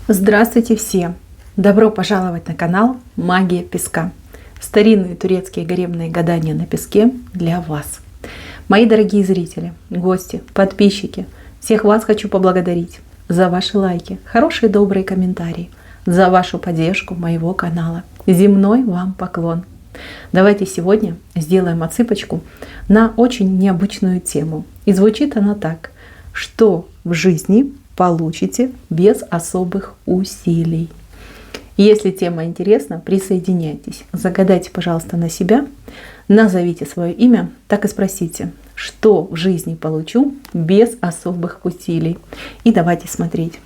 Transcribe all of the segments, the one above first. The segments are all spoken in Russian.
Здравствуйте все! Добро пожаловать на канал Магия Песка. Старинные турецкие гаремные гадания на песке для вас. Мои дорогие зрители, гости, подписчики, всех вас хочу поблагодарить за ваши лайки, хорошие добрые комментарии, за вашу поддержку моего канала. Земной вам поклон! Давайте сегодня сделаем отсыпочку на очень необычную тему. И звучит она так: что в жизни получите без особых усилий. Если тема интересна, присоединяйтесь. Загадайте, пожалуйста, на себя, назовите свое имя, так и спросите, что в жизни получу без особых усилий. И давайте смотреть.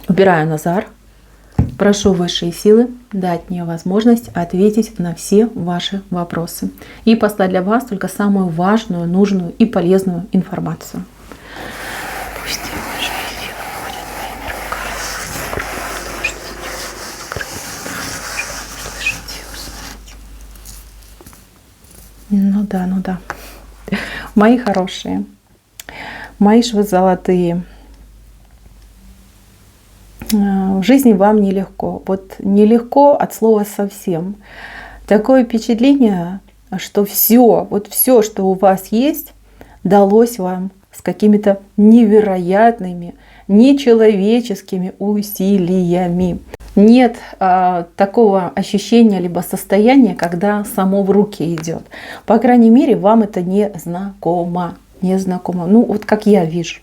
Убираю Назар. Прошу высшие силы дать мне возможность ответить на все ваши вопросы и послать для вас только самую важную, нужную и полезную информацию. Пусть высшие силы ходят моими руками, слышать и узнать. Ну да. Мои хорошие, мои ж вы золотые. В жизни вам нелегко. Вот нелегко от слова совсем. Такое впечатление, что все, что у вас есть, далось вам с какими-то невероятными, нечеловеческими усилиями. Нет такого ощущения либо состояния, когда само в руки идет. По крайней мере, вам это не знакомо. Ну, вот как я вижу.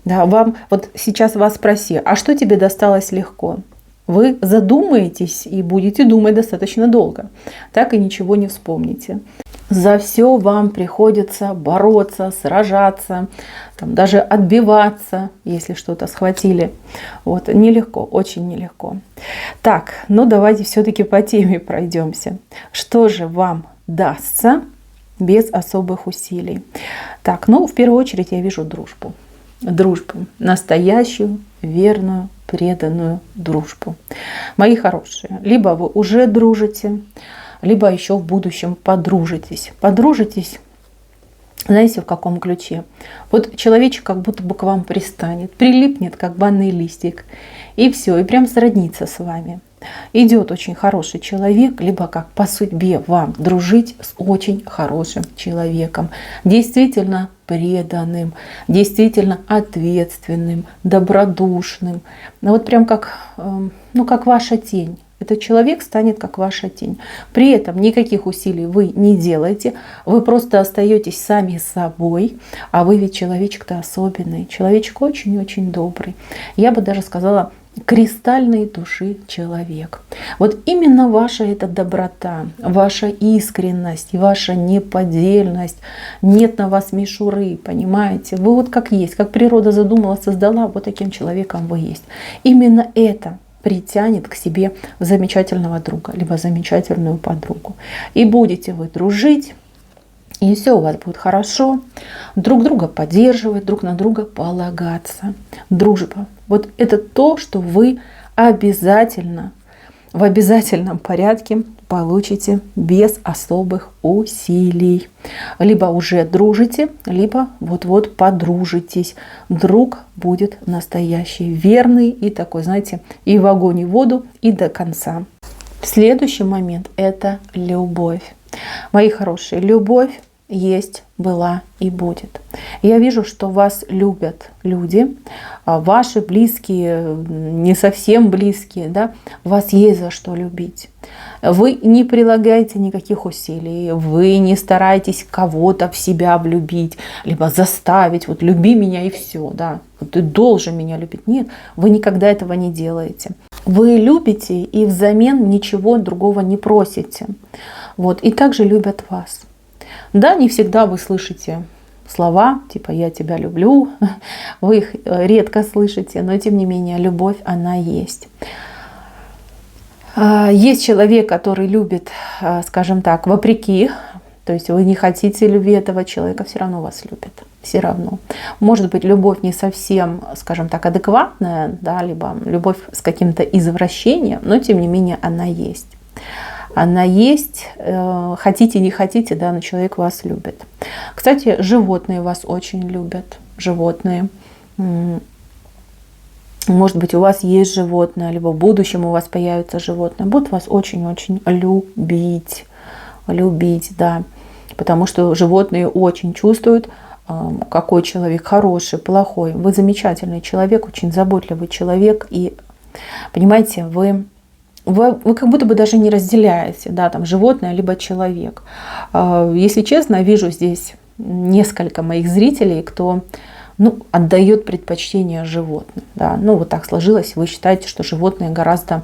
Да, вот сейчас вас спроси, а что тебе досталось легко? Вы задумаетесь и будете думать достаточно долго. Так и ничего не вспомните. За все вам приходится бороться, сражаться, даже отбиваться, если что-то схватили. Вот, нелегко, очень нелегко. Так, давайте все-таки по теме пройдемся. Что же вам дастся без особых усилий? Так, в первую очередь я вижу дружбу. Дружбу, настоящую, верную, преданную дружбу. Мои хорошие, либо вы уже дружите, либо еще в будущем подружитесь. Подружитесь, знаете, в каком ключе? Вот человечек как будто бы к вам пристанет, прилипнет, как банный листик, и все, и прям сроднится с вами. Идет очень хороший человек, либо как по судьбе вам дружить с очень хорошим человеком, действительно преданным, действительно ответственным, добродушным. Вот прям как ваша тень. Этот человек станет как ваша тень. При этом никаких усилий вы не делаете, вы просто остаетесь сами собой, а вы ведь человечек-то особенный, человечек очень-очень добрый. Я бы даже сказала, кристальной души человек. Вот именно ваша эта доброта, ваша искренность, ваша неподдельность, нет на вас мишуры, понимаете? Вы вот как есть, как природа задумала, создала, вот таким человеком вы есть. Именно это притянет к себе замечательного друга, либо замечательную подругу. И будете вы дружить, и все у вас будет хорошо, друг друга поддерживать, друг на друга полагаться. Дружба. Вот это то, что вы обязательно, в обязательном порядке получите без особых усилий. Либо уже дружите, либо вот-вот подружитесь. Друг будет настоящий, верный и такой, знаете, и в огонь, и в воду, и до конца. Следующий момент – это любовь. Мои хорошие, любовь есть, была и будет. Я вижу, что вас любят люди, ваши близкие, не совсем близкие, да, вас есть за что любить. Вы не прилагаете никаких усилий, вы не стараетесь кого-то в себя влюбить, либо заставить, вот люби меня и все, да, вот ты должен меня любить. Нет, вы никогда этого не делаете. Вы любите и взамен ничего другого не просите. Вот, и также любят вас. Да, не всегда вы слышите слова, типа «я тебя люблю», вы их редко слышите, но тем не менее любовь, она есть. Есть человек, который любит, скажем так, вопреки, то есть вы не хотите любви этого человека, все равно вас любит, все равно. Может быть, любовь не совсем, скажем так, адекватная, да, либо любовь с каким-то извращением, но тем не менее она есть. Она есть, хотите, не хотите, да, но человек вас любит. Кстати, животные вас очень любят, животные. Может быть, у вас есть животное, либо в будущем у вас появится животное. Будут вас очень-очень любить. Любить, да. Потому что животные очень чувствуют, какой человек хороший, плохой. Вы замечательный человек, очень заботливый человек. И, понимаете, вы как будто бы даже не разделяете, да, там, животное либо человек. Если честно, вижу здесь несколько моих зрителей, кто отдает предпочтение животным. Да. Вот так сложилось. Вы считаете, что животные гораздо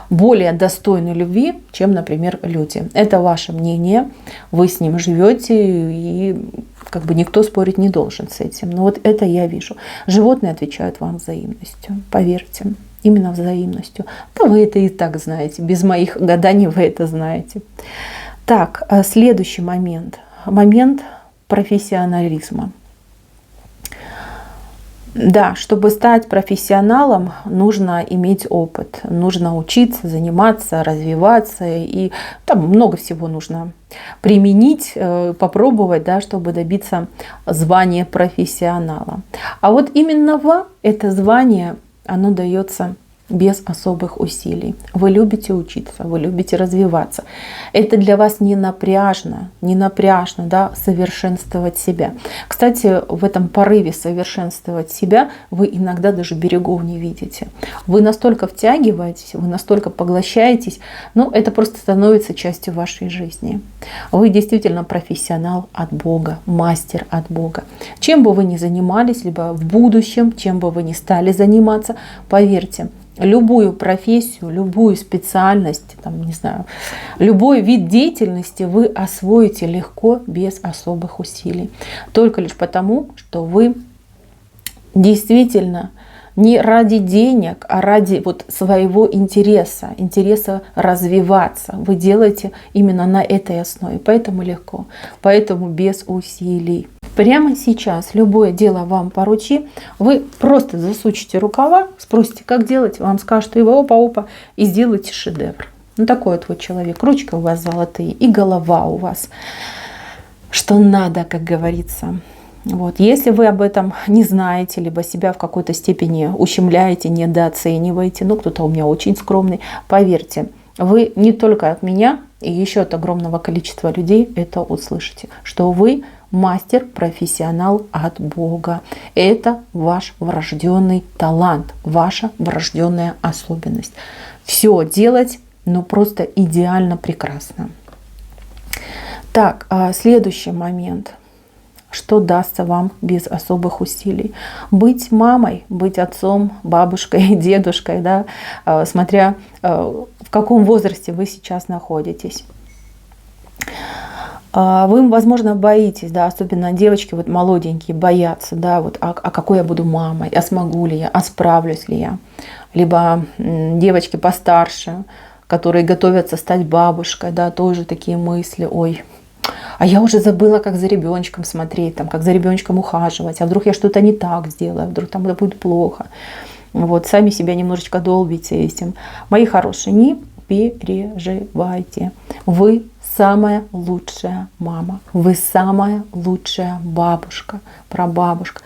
более достойны любви, чем, например, люди. Это ваше мнение. Вы с ним живете, и как бы никто спорить не должен с этим. Но вот это я вижу. Животные отвечают вам взаимностью. Поверьте. Именно взаимностью. Да вы это и так знаете. Без моих гаданий вы это знаете. Так, следующий момент. Момент профессионализма. Да, чтобы стать профессионалом, нужно иметь опыт, нужно учиться, заниматься, развиваться, и там много всего нужно применить, попробовать, да, чтобы добиться звания профессионала. А вот именно вам это звание, оно дается без особых усилий. Вы любите учиться, вы любите развиваться. Это для вас не напряжно, да, совершенствовать себя. Кстати, в этом порыве совершенствовать себя вы иногда даже берегов не видите. Вы настолько втягиваетесь, вы настолько поглощаетесь, это просто становится частью вашей жизни. Вы действительно профессионал от Бога, мастер от Бога. Чем бы вы ни занимались, либо в будущем, чем бы вы ни стали заниматься, поверьте, любую профессию, любую специальность, любой вид деятельности вы освоите легко, без особых усилий. Только лишь потому, что вы действительно не ради денег, а ради своего интереса развиваться. Вы делаете именно на этой основе. Поэтому легко, поэтому без усилий. Прямо сейчас любое дело вам поручи, вы просто засучите рукава, спросите, как делать, вам скажут, и вы опа-опа, и сделайте шедевр. Такой вот человек. Ручка у вас золотые, и голова у вас, что надо, как говорится. Если вы об этом не знаете, либо себя в какой-то степени ущемляете, недооцениваете, кто-то у меня очень скромный, поверьте, вы не только от меня и еще от огромного количества людей это услышите, что вы мастер, профессионал от Бога. Это ваш врожденный талант, ваша врожденная особенность. Все делать, просто идеально прекрасно. Так, следующий момент. Что дастся вам без особых усилий? Быть мамой, быть отцом, бабушкой, дедушкой, да, смотря в каком возрасте вы сейчас находитесь. Вы, возможно, боитесь, да, особенно девочки молоденькие боятся, да, а какой я буду мамой, а смогу ли я, а справлюсь ли я. Либо девочки постарше, которые готовятся стать бабушкой, да, тоже такие мысли, ой, а я уже забыла, как за ребеночком смотреть, как за ребеночком ухаживать, а вдруг я что-то не так сделаю, вдруг это будет плохо. Сами себя немножечко долбите этим. Мои хорошие, не переживайте. Вы самая лучшая мама, вы самая лучшая бабушка, прабабушка.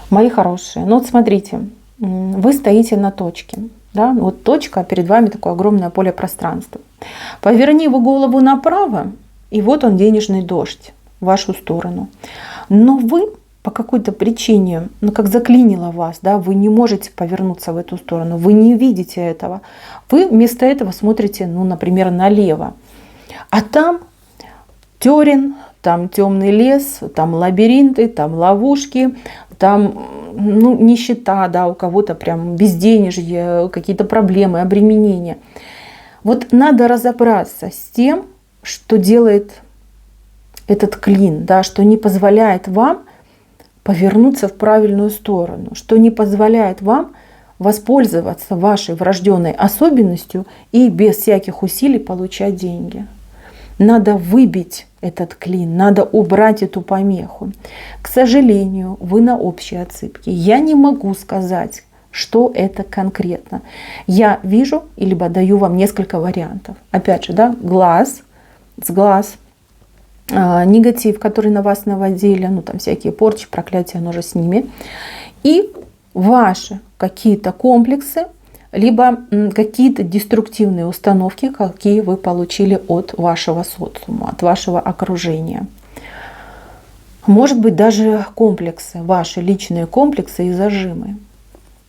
Мои хорошие, смотрите, вы стоите на точке. Да? Точка, перед вами такое огромное поле пространства. Поверни вы голову направо, и он денежный дождь в вашу сторону. Но вы по какой-то причине, как заклинило вас, да, вы не можете повернуться в эту сторону, вы не видите этого. Вы вместо этого смотрите, например, налево. А там терен, там темный лес, там лабиринты, там ловушки, там нищета, да, у кого-то прям безденежье, какие-то проблемы, обременения. Надо разобраться с тем, что делает этот клин, да, что не позволяет вам повернуться в правильную сторону, что не позволяет вам воспользоваться вашей врожденной особенностью и без всяких усилий получать деньги. Надо выбить этот клин, надо убрать эту помеху. К сожалению, вы на общей отсыпке. Я не могу сказать, что это конкретно. Я вижу, либо даю вам несколько вариантов. Опять же, да, с глаз, негатив, который на вас наводили, всякие порчи, проклятия, оно же с ними. И ваши какие-то комплексы, либо какие-то деструктивные установки, какие вы получили от вашего социума, от вашего окружения. Может быть, даже комплексы, ваши личные комплексы и зажимы.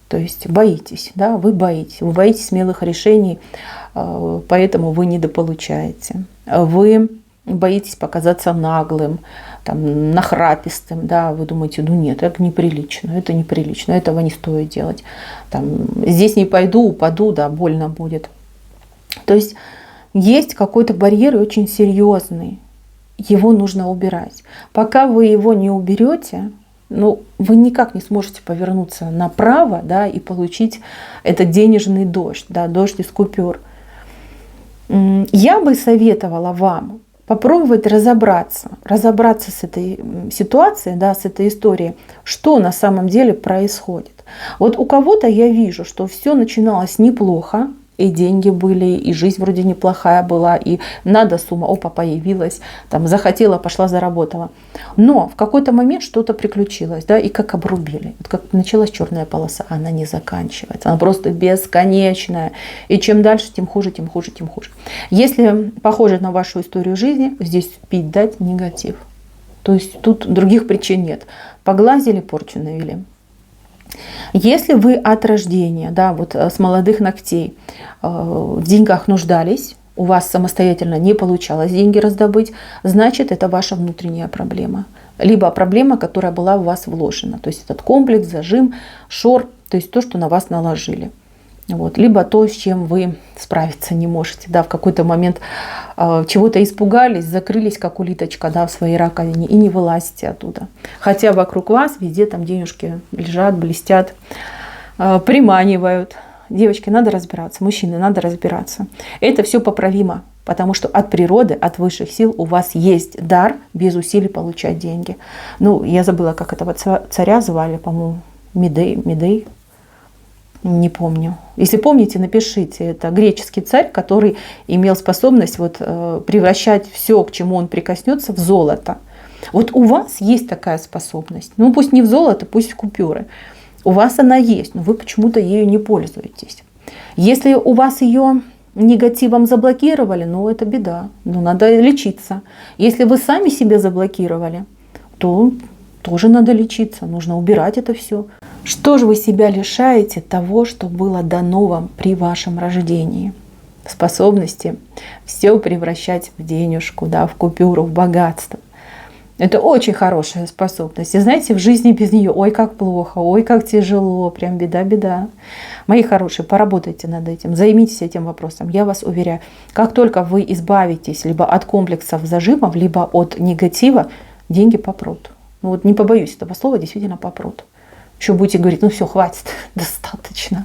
То есть боитесь, да, вы боитесь смелых решений, поэтому вы недополучаете. Вы боитесь показаться наглым, там, нахрапистым, да, вы думаете, ну нет, это неприлично, этого не стоит делать. Там, здесь не пойду, упаду, да, больно будет. То есть есть какой-то барьер очень серьезный, его нужно убирать. Пока вы его не уберете, ну, вы никак не сможете повернуться направо, да, и получить этот денежный дождь, да, дождь из купюр. Я бы советовала вам попробовать разобраться с этой ситуацией, да, с этой историей, что на самом деле происходит. Вот у кого-то я вижу, что все начиналось неплохо, и деньги были, и жизнь вроде неплохая была, и надо сумма, опа, появилась, там, захотела, пошла, заработала. Но в какой-то момент что-то приключилось, да, и как обрубили. Вот как началась черная полоса, она не заканчивается, она просто бесконечная. И чем дальше, тем хуже, тем хуже, тем хуже. Если похоже на вашу историю жизни, здесь пить дать негатив. То есть тут других причин нет. Поглазили, порчу навели. Если вы от рождения, да, вот с молодых ногтей в деньгах нуждались, у вас самостоятельно не получалось деньги раздобыть, значит, это ваша внутренняя проблема. Либо проблема, которая была в вас вложена. То есть этот комплекс, зажим, шор, то есть то, что на вас наложили. Вот. Либо то, с чем вы справиться не можете. Да, в какой-то момент чего-то испугались, закрылись, как улиточка, да, в своей раковине и не вылазите оттуда. Хотя вокруг вас везде там денежки лежат, блестят, приманивают. Девочки, надо разбираться, мужчины, надо разбираться. Это все поправимо, потому что от природы, от высших сил у вас есть дар без усилий получать деньги. Ну, я забыла, как этого царя звали, по-моему, Медей. Не помню. Если помните, напишите. Это греческий царь, который имел способность вот превращать все, к чему он прикоснется, в золото. Вот у вас есть такая способность. Ну пусть не в золото, пусть в купюры. У вас она есть, но вы почему-то ею не пользуетесь. Если у вас ее негативом заблокировали, ну это беда. Ну надо лечиться. Если вы сами себе заблокировали, то тоже надо лечиться. Нужно убирать это все. Что же вы себя лишаете того, что было дано вам при вашем рождении? Способности все превращать в денежку, да, в купюру, в богатство. Это очень хорошая способность. И знаете, в жизни без нее, ой, как плохо, ой, как тяжело, прям беда. Мои хорошие, поработайте над этим, займитесь этим вопросом. Я вас уверяю, как только вы избавитесь либо от комплексов зажимов, либо от негатива, деньги попрут. Ну вот не побоюсь этого слова, действительно попрут. Еще будете говорить, ну все, хватит, достаточно.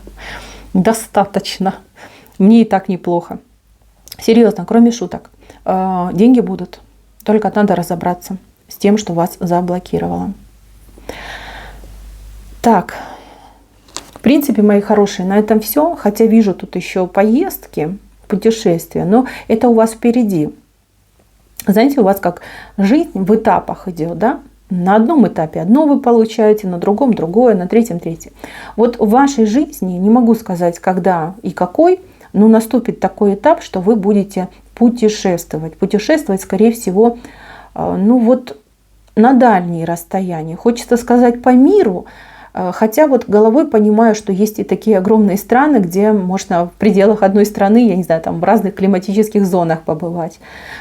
Мне и так неплохо. Серьезно, кроме шуток. Деньги будут. Только надо разобраться с тем, что вас заблокировало. Так, в принципе, мои хорошие, на этом все. Хотя вижу тут еще поездки, путешествия, но это у вас впереди. Знаете, у вас как жизнь в этапах идет, да? На одном этапе одно вы получаете, на другом другое, на третьем третье. Вот в вашей жизни, не могу сказать, когда и какой, но наступит такой этап, что вы будете путешествовать. Путешествовать, скорее всего, ну вот на дальние расстояния. Хочется сказать по миру, хотя вот головой понимаю, что есть и такие огромные страны, где можно в пределах одной страны, я не знаю, там в разных климатических зонах побывать.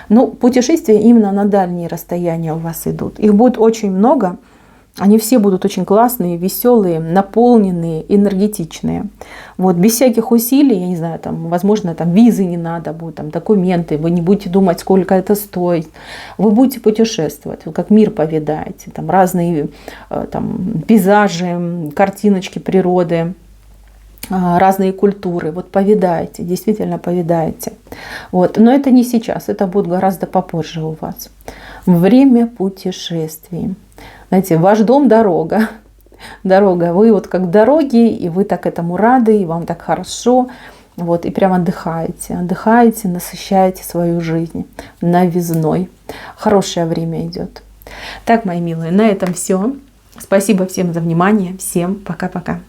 Но путешествия именно на дальние расстояния у вас идут. Их будет очень много. Они все будут очень классные, веселые, наполненные, энергетичные. Вот, без всяких усилий, я не знаю, там, возможно, там, визы не надо будет, там, документы, вы не будете думать, сколько это стоит. Вы будете путешествовать, вы как мир повидаете, там, разные там, пейзажи, картиночки природы, разные культуры. Вот повидаете, действительно повидаете. Вот. Но это не сейчас, это будет гораздо попозже у вас. Время путешествий. Знаете, ваш дом – дорога. Дорога. Вы вот как дороги, и вы так этому рады, и вам так хорошо. Вот, и прям отдыхаете. Отдыхаете, насыщаете свою жизнь новизной. Хорошее время идет. Так, мои милые, на этом все. Спасибо всем за внимание. Всем пока-пока.